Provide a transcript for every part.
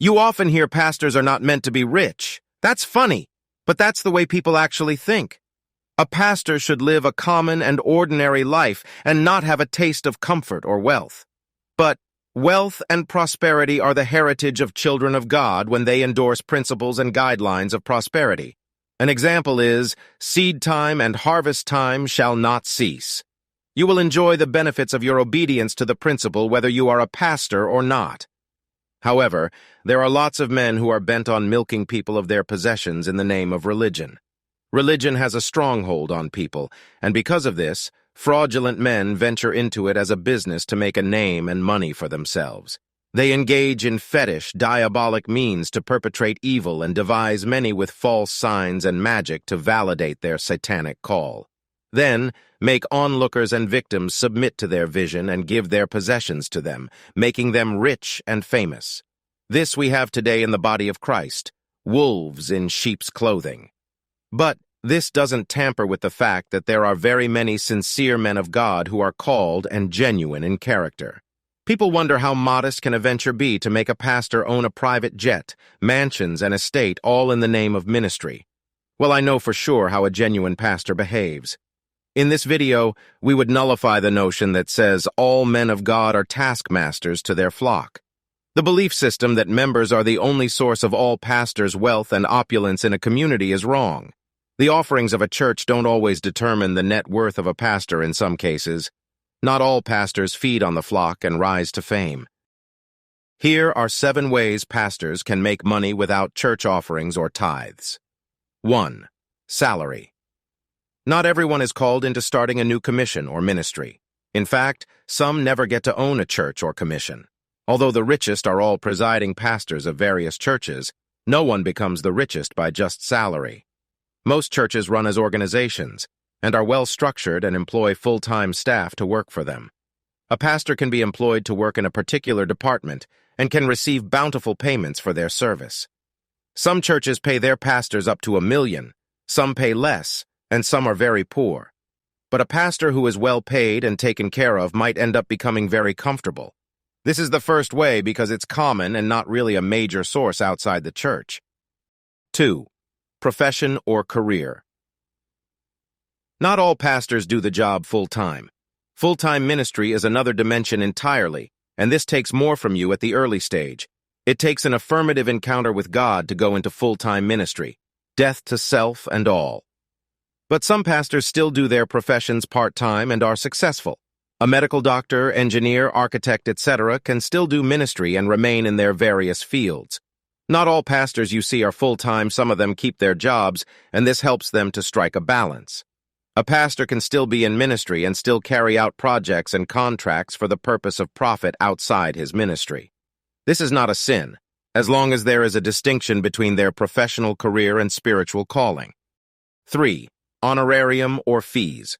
You often hear pastors are not meant to be rich. That's funny, but that's the way people actually think. A pastor should live a common and ordinary life and not have a taste of comfort or wealth. But wealth and prosperity are the heritage of children of God when they endorse principles and guidelines of prosperity. An example is, seed time and harvest time shall not cease. You will enjoy the benefits of your obedience to the principle whether you are a pastor or not. However, there are lots of men who are bent on milking people of their possessions in the name of religion. Religion has a stronghold on people, and because of this, fraudulent men venture into it as a business to make a name and money for themselves. They engage in fetish, diabolic means to perpetrate evil and devise many with false signs and magic to validate their satanic call. Then, make onlookers and victims submit to their vision and give their possessions to them, making them rich and famous. This we have today in the body of Christ, wolves in sheep's clothing. But this doesn't tamper with the fact that there are very many sincere men of God who are called and genuine in character. People wonder how modest can a venture be to make a pastor own a private jet, mansions, and estate all in the name of ministry. Well, I know for sure how a genuine pastor behaves. In this video, we would nullify the notion that says all men of God are taskmasters to their flock. The belief system that members are the only source of all pastors' wealth and opulence in a community is wrong. The offerings of a church don't always determine the net worth of a pastor in some cases. Not all pastors feed on the flock and rise to fame. Here are 7 ways pastors can make money without church offerings or tithes. 1. Salary. Not everyone is called into starting a new commission or ministry. In fact, some never get to own a church or commission. Although the richest are all presiding pastors of various churches, no one becomes the richest by just salary. Most churches run as organizations and are well-structured and employ full-time staff to work for them. A pastor can be employed to work in a particular department and can receive bountiful payments for their service. Some churches pay their pastors up to $1 million, some pay less, and some are very poor. But a pastor who is well paid and taken care of might end up becoming very comfortable. This is the first way because it's common and not really a major source outside the church. 2. Profession or career. Not all pastors do the job full-time. Full-time ministry is another dimension entirely, and this takes more from you at the early stage. It takes an affirmative encounter with God to go into full-time ministry, death to self and all. But some pastors still do their professions part-time and are successful. A medical doctor, engineer, architect, etc. can still do ministry and remain in their various fields. Not all pastors you see are full-time, some of them keep their jobs, and this helps them to strike a balance. A pastor can still be in ministry and still carry out projects and contracts for the purpose of profit outside his ministry. This is not a sin, as long as there is a distinction between their professional career and spiritual calling. 3. Honorarium or fees.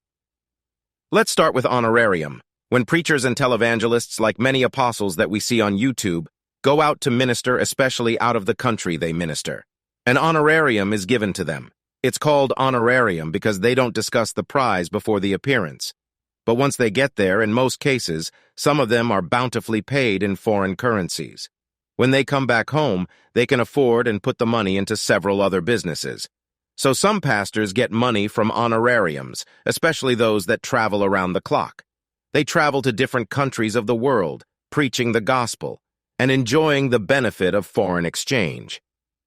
Let's start with honorarium. When preachers and televangelists, like many apostles that we see on YouTube, go out to minister, especially out of the country they minister, an honorarium is given to them. It's called honorarium because they don't discuss the prize before the appearance. But once they get there, in most cases, some of them are bountifully paid in foreign currencies. When they come back home, they can afford and put the money into several other businesses. So some pastors get money from honorariums, especially those that travel around the clock. They travel to different countries of the world, preaching the gospel, and enjoying the benefit of foreign exchange.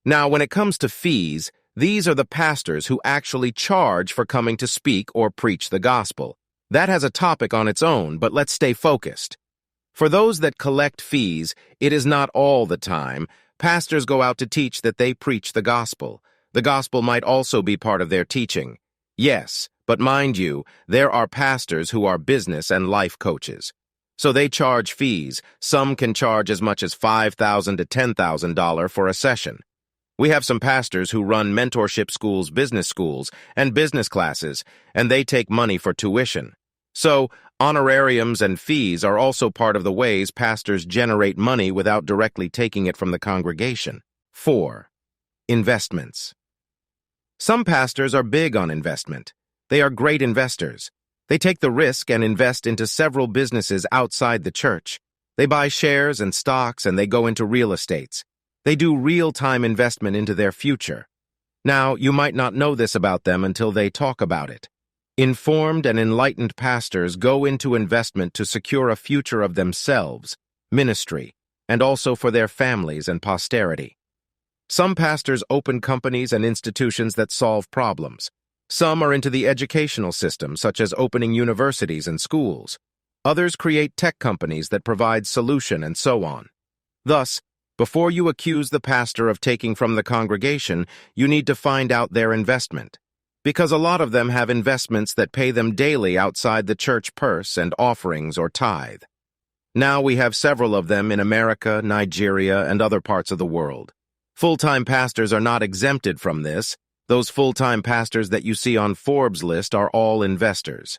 Now, when it comes to fees, these are the pastors who actually charge for coming to speak or preach the gospel. That has a topic on its own, but let's stay focused. For those that collect fees, it is not all the time. Pastors go out to teach that they preach the gospel. The gospel might also be part of their teaching. Yes, but mind you, there are pastors who are business and life coaches. So they charge fees. Some can charge as much as $5,000 to $10,000 for a session. We have some pastors who run mentorship schools, and business classes, and they take money for tuition. So, honorariums and fees are also part of the ways pastors generate money without directly taking it from the congregation. 4. Investments. Some pastors are big on investment. They are great investors. They take the risk and invest into several businesses outside the church. They buy shares and stocks and they go into real estates. They do real-time investment into their future. Now, you might not know this about them until they talk about it. Informed and enlightened pastors go into investment to secure a future of themselves, ministry, and also for their families and posterity. Some pastors open companies and institutions that solve problems. Some are into the educational system, such as opening universities and schools. Others create tech companies that provide solution and so on. Thus, before you accuse the pastor of taking from the congregation, you need to find out their investment. Because a lot of them have investments that pay them daily outside the church purse and offerings or tithe. Now we have several of them in America, Nigeria, and other parts of the world. Full-time pastors are not exempted from this. Those full-time pastors that you see on Forbes' list are all investors.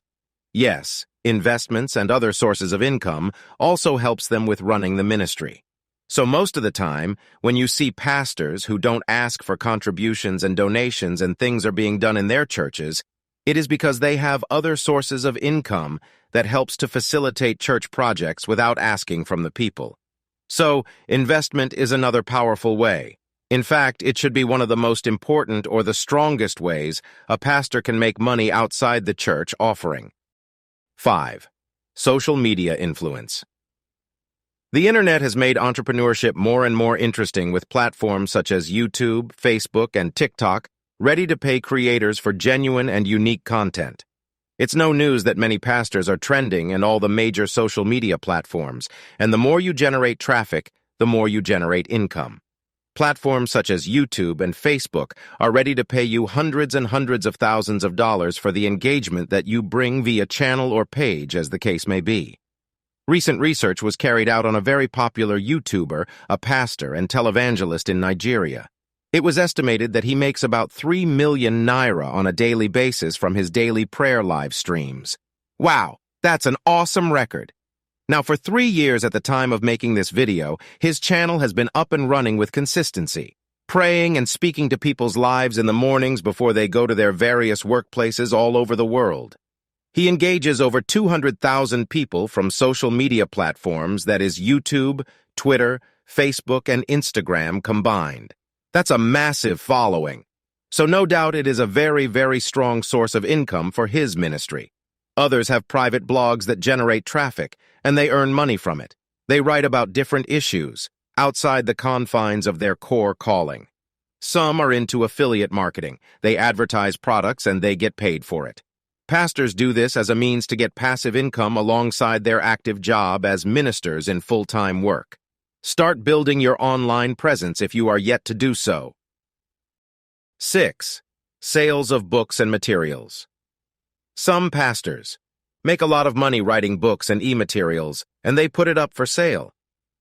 Yes, investments and other sources of income also helps them with running the ministry. So most of the time, when you see pastors who don't ask for contributions and donations and things are being done in their churches, it is because they have other sources of income that helps to facilitate church projects without asking from the people. So, investment is another powerful way. In fact, it should be one of the most important or the strongest ways a pastor can make money outside the church offering. 5. Social media influence. The internet has made entrepreneurship more and more interesting with platforms such as YouTube, Facebook, and TikTok ready to pay creators for genuine and unique content. It's no news that many pastors are trending in all the major social media platforms, and the more you generate traffic, the more you generate income. Platforms such as YouTube and Facebook are ready to pay you hundreds and hundreds of thousands of dollars for the engagement that you bring via channel or page, as the case may be. Recent research was carried out on a very popular YouTuber, a pastor and televangelist in Nigeria. It was estimated that he makes about 3 million naira on a daily basis from his daily prayer live streams. Wow, that's an awesome record. Now, for 3 years at the time of making this video, his channel has been up and running with consistency, praying and speaking to people's lives in the mornings before they go to their various workplaces all over the world. He engages over 200,000 people from social media platforms, that is YouTube, Twitter, Facebook, and Instagram combined. That's a massive following. So no doubt it is a very, very strong source of income for his ministry. Others have private blogs that generate traffic, and they earn money from it. They write about different issues, outside the confines of their core calling. Some are into affiliate marketing. They advertise products and they get paid for it. Pastors do this as a means to get passive income alongside their active job as ministers in full-time work. Start building your online presence if you are yet to do so. 6. Sales of books and materials. Some pastors make a lot of money writing books and e-materials, and they put it up for sale.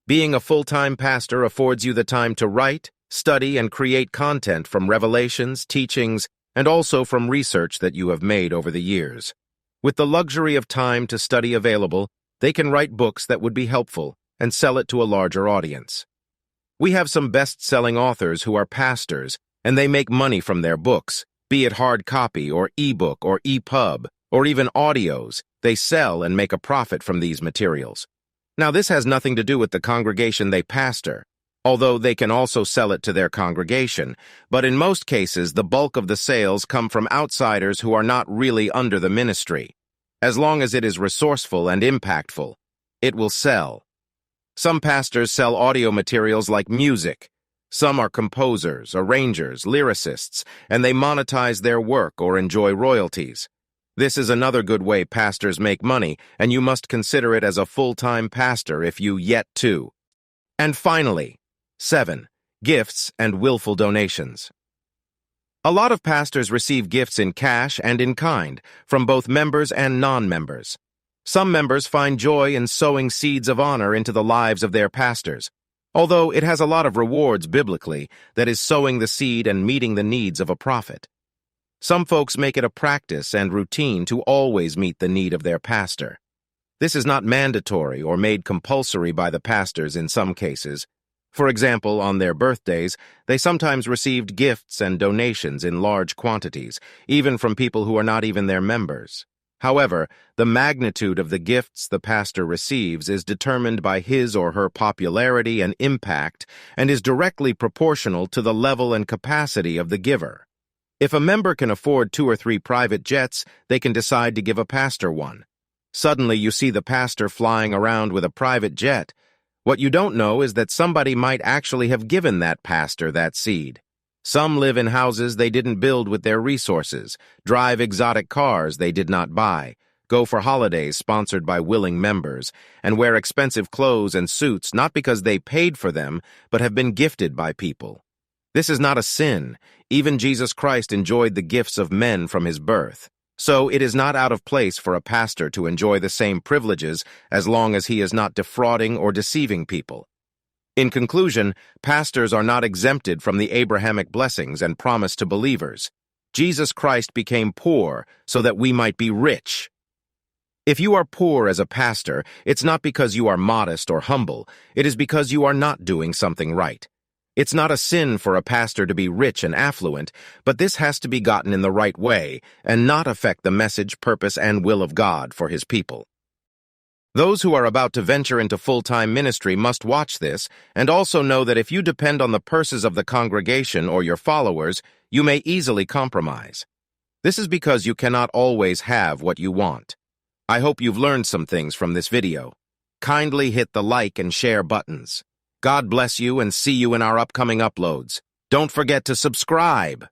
Being a full-time pastor affords you the time to write, study, and create content from revelations, teachings, and also from research that you have made over the years. With the luxury of time to study available, they can write books that would be helpful and sell it to a larger audience. We have some best-selling authors who are pastors, and they make money from their books, be it hard copy or ebook or EPUB, or even audios. They sell and make a profit from these materials. Now, this has nothing to do with the congregation they pastor, although they can also sell it to their congregation, but in most cases the bulk of the sales come from outsiders who are not really under the ministry. As long as it is resourceful and impactful, it will sell. Some pastors sell audio materials like music. Some are composers, arrangers, lyricists, and they monetize their work or enjoy royalties. This is another good way pastors make money, and you must consider it as a full-time pastor if you yet to. And finally, 7. Gifts and willful donations. A lot of pastors receive gifts in cash and in kind from both members and non-members. Some members find joy in sowing seeds of honor into the lives of their pastors, although it has a lot of rewards biblically, that is sowing the seed and meeting the needs of a prophet. Some folks make it a practice and routine to always meet the need of their pastor. This is not mandatory or made compulsory by the pastors in some cases. For example, on their birthdays, they sometimes received gifts and donations in large quantities, even from people who are not even their members. However, the magnitude of the gifts the pastor receives is determined by his or her popularity and impact and is directly proportional to the level and capacity of the giver. If a member can afford 2 or 3 private jets, they can decide to give a pastor one. Suddenly, you see the pastor flying around with a private jet. What you don't know is that somebody might actually have given that pastor that seed. Some live in houses they didn't build with their resources, drive exotic cars they did not buy, go for holidays sponsored by willing members, and wear expensive clothes and suits not because they paid for them, but have been gifted by people. This is not a sin. Even Jesus Christ enjoyed the gifts of men from his birth. So it is not out of place for a pastor to enjoy the same privileges as long as he is not defrauding or deceiving people. In conclusion, pastors are not exempted from the Abrahamic blessings and promise to believers. Jesus Christ became poor so that we might be rich. If you are poor as a pastor, it's not because you are modest or humble. It is because you are not doing something right. It's not a sin for a pastor to be rich and affluent, but this has to be gotten in the right way and not affect the message, purpose, and will of God for his people. Those who are about to venture into full-time ministry must watch this and also know that if you depend on the purses of the congregation or your followers, you may easily compromise. This is because you cannot always have what you want. I hope you've learned some things from this video. Kindly hit the like and share buttons. God bless you and see you in our upcoming uploads. Don't forget to subscribe.